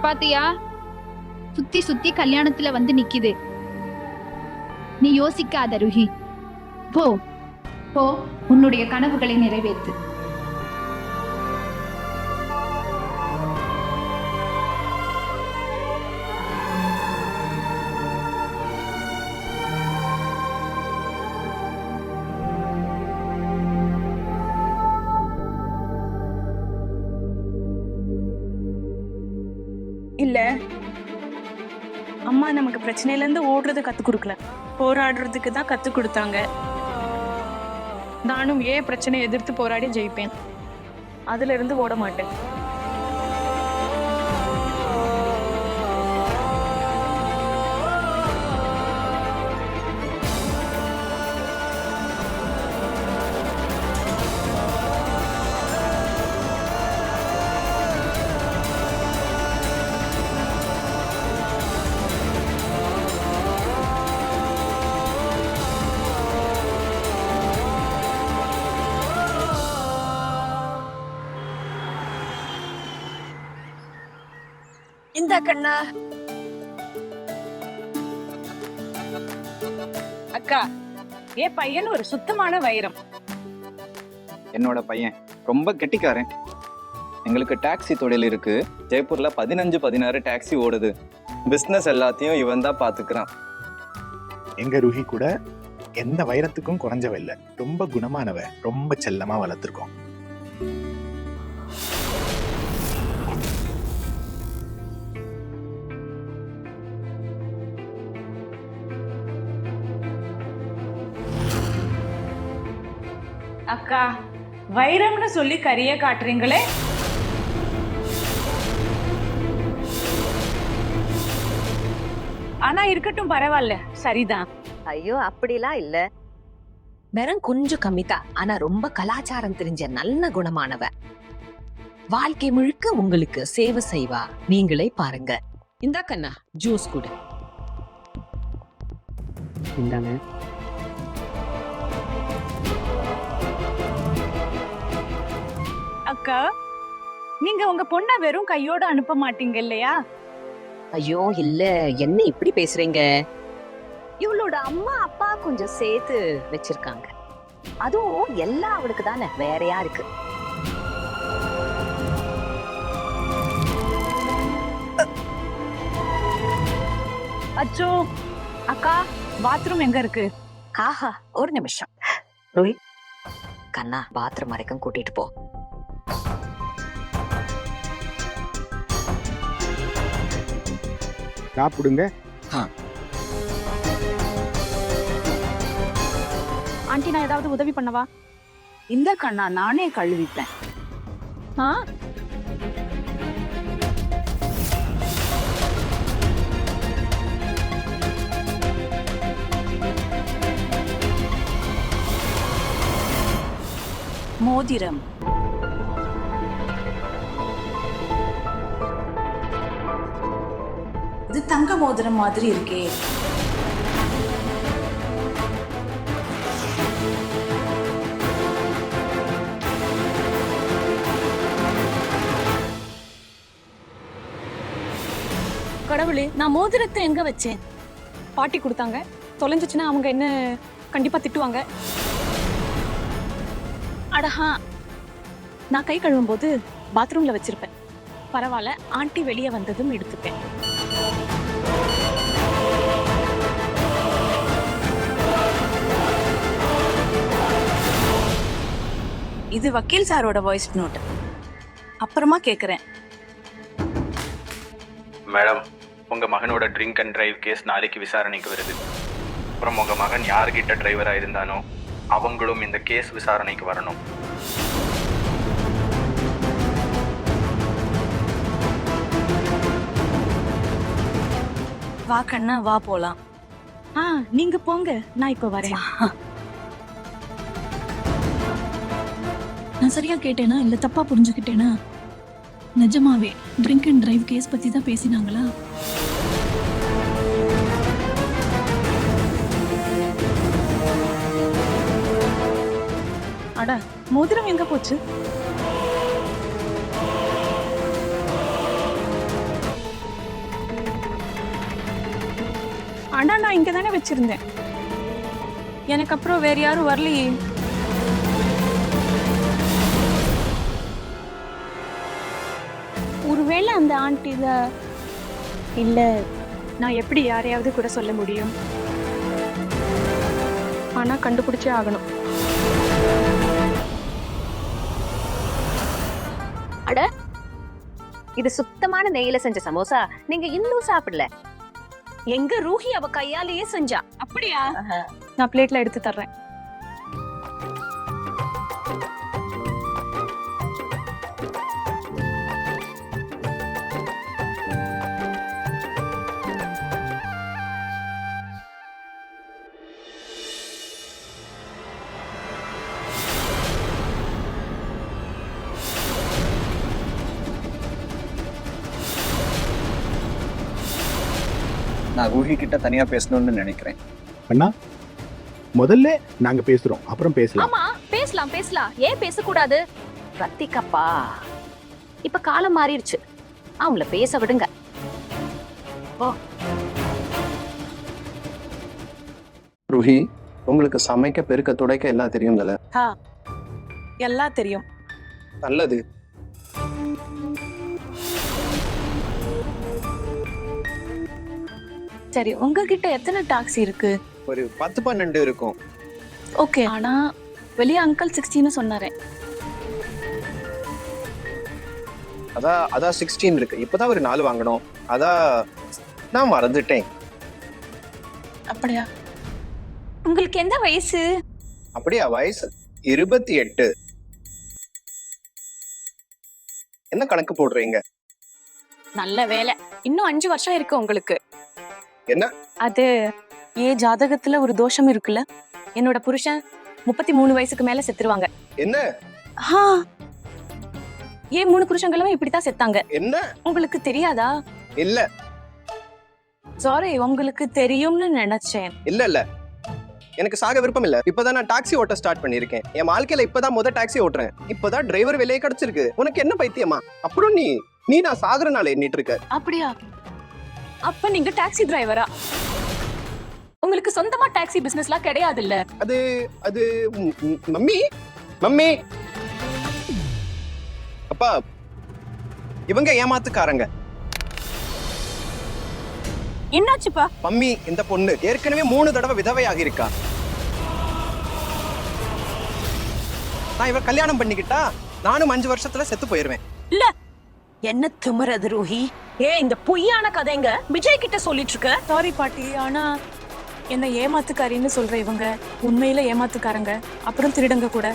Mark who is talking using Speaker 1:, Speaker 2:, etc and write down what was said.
Speaker 1: பாத்தியா, சுத்தி சுத்தி கல்யாணத்துல வந்து நிக்குது. நீ யோசிக்காத ருஹி. போ போ, உன்னுடைய கனவுகளை நிறைவேற்று.
Speaker 2: இல்ல அம்மா நமக்கு பிரச்சனையில இருந்து ஓடுறது கத்து கொடுக்கல, போராடுறதுக்கு தான் கத்து கொடுத்தாங்க. நானும் ஏன் பிரச்சனையை எதிர்த்து போராடி ஜெயிப்பேன், அதுல இருந்து ஓட மாட்டேன்.
Speaker 3: இந்த கண்ணா
Speaker 2: அக்கா, என் பையன் ஒரு சுத்தமான வைரம்.
Speaker 4: என்னோட பையன் ரொம்ப கெட்டிக்காரன். எங்களுக்கு டாக்ஸி தொழில் இருக்கு. ஜெய்ப்பூர்ல 15-16 டாக்ஸி ஓடுது. பிசினஸ் எல்லாத்தையும் இவன் தான் பாத்துக்கிறான்.
Speaker 5: எங்க ருஹி கூட எந்த வைரத்துக்கும் குறைஞ்சவ இல்ல. ரொம்ப குணமானவ, ரொம்ப செல்லமா வளர்த்துருக்கோம்.
Speaker 2: அக்கா, வைரம்னு சொல்லி கரிய காட்டுறீங்களே. ஆனா இருக்கட்டும், பரவாயில்ல, சரிதான்.
Speaker 3: ஐயோ அப்படிலாம் இல்ல. வெறும் கொஞ்சம் கம்மிதான், ஆனா ரொம்ப கலாச்சாரம் தெரிஞ்ச நல்ல குணமானவ. வாழ்க்கை முழுக்க உங்களுக்கு சேவை செய்வா. நீங்களே பாருங்க. இந்த கண்ணா ஜூஸ் கூட
Speaker 6: இந்தாங்க.
Speaker 2: அக்கா, நீங்க உங்க பொண்ண வெறும் கையோட அனுப்ப மாட்டீங்க இல்லையா?
Speaker 3: ஐயோ இல்ல, என்ன இப்படி பேசுறீங்க? இவளோட அம்மா அப்பா கொஞ்சம் சேர்த்து வச்சிருக்காங்க. அதுவும் எல்லாம் அவளுக்கு தானே, வேற யாருக்கு?
Speaker 2: அச்சோ அக்கா, பாத்ரூம் எங்க இருக்கு?
Speaker 3: ஆஹா, ஒரு நிமிஷம். ரோஹித், கண்ணா பாத்ரூம் வரைக்கும் கூட்டிட்டு போ.
Speaker 6: சாப்பிடுங்க.
Speaker 2: ஆண்டி, நான் ஏதாவது உதவி பண்ணவா? இந்த கண்ணா, நானே கழுவிப்பேன். மோதிரம். இது தங்க மோதிரம் மாதிரி இருக்கே. கடவுளே, நான் மோதிரத்தை எங்க வச்சேன்? பாட்டி கொடுத்தாங்க. தொலைஞ்சிச்சுன்னா அவங்க என்ன கண்டிப்பா திட்டுவாங்க. அடஹா, நான் கை கழுவும் போது பாத்ரூம்ல வச்சிருப்பேன். பரவாயில்ல, ஆண்டி வெளியே வந்ததும் எடுத்துப்பேன். இது வக்கீல் சாரோட வாய்ஸ் நோட். அப்புறமா கேக்குறேன்.
Speaker 4: மேடம், உங்க மகனோட ட்ரிங்க் அண்ட் டிரைவ் கேஸ் நாளைக்கு விசாரணைக்கு வருது. அப்புறம் உங்க மகன் யார்கிட்ட டிரைவரா இருந்தானோ அவங்களும் இந்த கேஸ் விசாரணைக்கு வரணும்.
Speaker 2: வா கண்ணா, வா போலாம். நீங்க போங்க, நான் இப்ப வரேன்.
Speaker 7: நான் சரியா கேட்டேனா இல்ல தப்பா புரிஞ்சுக்கிட்டேனா? நிஜமாவே ட்ரிங்க் அண்ட் டிரைவ் கேஸ் பத்தி தான் பேசினாங்களா?
Speaker 2: அட, மோதிரம் எங்க போச்சு? நான் இங்க தானே வச்சிருந்தேன். எனக்கு அப்புறம் வேற யாரும் வரலையே. ஒருவேளை அந்த ஆண்டி இல்ல, நான் எப்படி யாரையாவது கூட சொல்ல முடியும்? ஆனா கண்டுபிடிச்சே ஆகணும்.
Speaker 3: அட, இது சுத்தமான நெய்யில செஞ்ச சமோசா. நீங்க இன்னும் சாப்பிடல. எங்க ரூஹி அவ கையாலேயே செஞ்சா.
Speaker 2: அப்படியா? நான் பிளேட்ல எடுத்து தர்றேன்.
Speaker 4: நான் ரூஹி கிட்ட தனியா பேசணும்னு நினைக்கிறேன்.
Speaker 5: அண்ணா, முதல்ல நாங்க பேசுறோம், அப்புறம் பேசலாம்.
Speaker 3: ஆமா, பேசலாம் பேசலாம். ஏன் பேசக்கூடாது? ரத்திக்கப்பா, இப்ப காலம் மாறிடுச்சு. அவங்கள பேச விடுங்க.
Speaker 6: ரூஹி, உங்களுக்கு சமைக்க, பெருக்க, துடைக்க எல்லாம் தெரியும்ல?
Speaker 2: எல்லாம் தெரியும்.
Speaker 6: நல்லது.
Speaker 2: சரி, உங்ககிட்ட எத்தனை டாக்ஸி இருக்கு?
Speaker 6: ஒரு 10-12 இருக்கும்.
Speaker 2: ஓகே, ஆனா வெளியே அங்கிள் 16 சொன்னாரே.
Speaker 6: அதான் 16 இருக்கு. இப்பதான் ஒரு 4 வாங்கணும். அதான் நான் மறந்துட்டேன்.
Speaker 2: அப்படியா? உங்களுக்கு எந்த வயசு?
Speaker 6: அப்படியா? வயசு 28. என்ன கணக்கு போடுறீங்க?
Speaker 2: நல்ல வேலை. இன்னும் 5 வருஷம் இருக்கு உங்களுக்கு.
Speaker 6: என்ன?
Speaker 2: அது ஜாதகத்துல ஒரு தோஷம் இருக்குல்ல. என்னோட புருஷன் 33 வயசுக்கு மேல செத்துருவாங்க.
Speaker 6: என்ன?
Speaker 2: 3 புருஷங்களும் இப்படித்தான் செத்தாங்க.
Speaker 6: என்ன?
Speaker 2: உங்களுக்கு தெரியாதா?
Speaker 6: இல்ல
Speaker 2: சாரி, உங்களுக்கு தெரியும்னு நினைச்சேன்.
Speaker 6: இல்ல எனக்கு சாக விருப்பம் இல்ல. இப்பதான் நான் டாக்ஸி ஓட்ட ஸ்டார்ட் பண்ணிருக்கேன். என் வாழ்க்கையில இப்பதான் முத டாக்ஸி ஓட்டுறேன். இப்பதான் டிரைவர் வேலையே கிடைச்சிருக்கு. உனக்கு என்ன பைத்தியமா? அப்புறம் நீ நான் சாகுற நாள் எண்ணிட்டு இருக்க.
Speaker 2: அப்படியா? அப்ப நீங்க டாக்ஸி டிரைவரா? உங்களுக்கு சொந்தமா டாக்ஸி பிசினஸ்லாம் கிடையாது இல்ல?
Speaker 6: அது மம்மி அப்பா, இவங்க ஏமாத்துக்காரங்க.
Speaker 2: என்னாச்சுப்பா?
Speaker 6: மம்மி, இந்த பொண்ணு ஏற்கனவே 3 தடவை விதவையாகி இருக்கா. நான் இவ கல்யாணம் பண்ணிக்கிட்டா நானும் 5 வருஷத்துல செத்து போயிருவேன்.
Speaker 2: இல்ல, என்ன திமிரது ரூஹி? இந்த பொய்யான கதைங்க விஜய் கிட்ட சொல்லிட்டு இருக்க. சாரி பாட்டி, ஆனா என்ன ஏமாத்துக்காரின்னு சொல்ற இவங்க உண்மையில ஏமாத்துக்காரங்க, அப்புறம் திருடங்க கூட.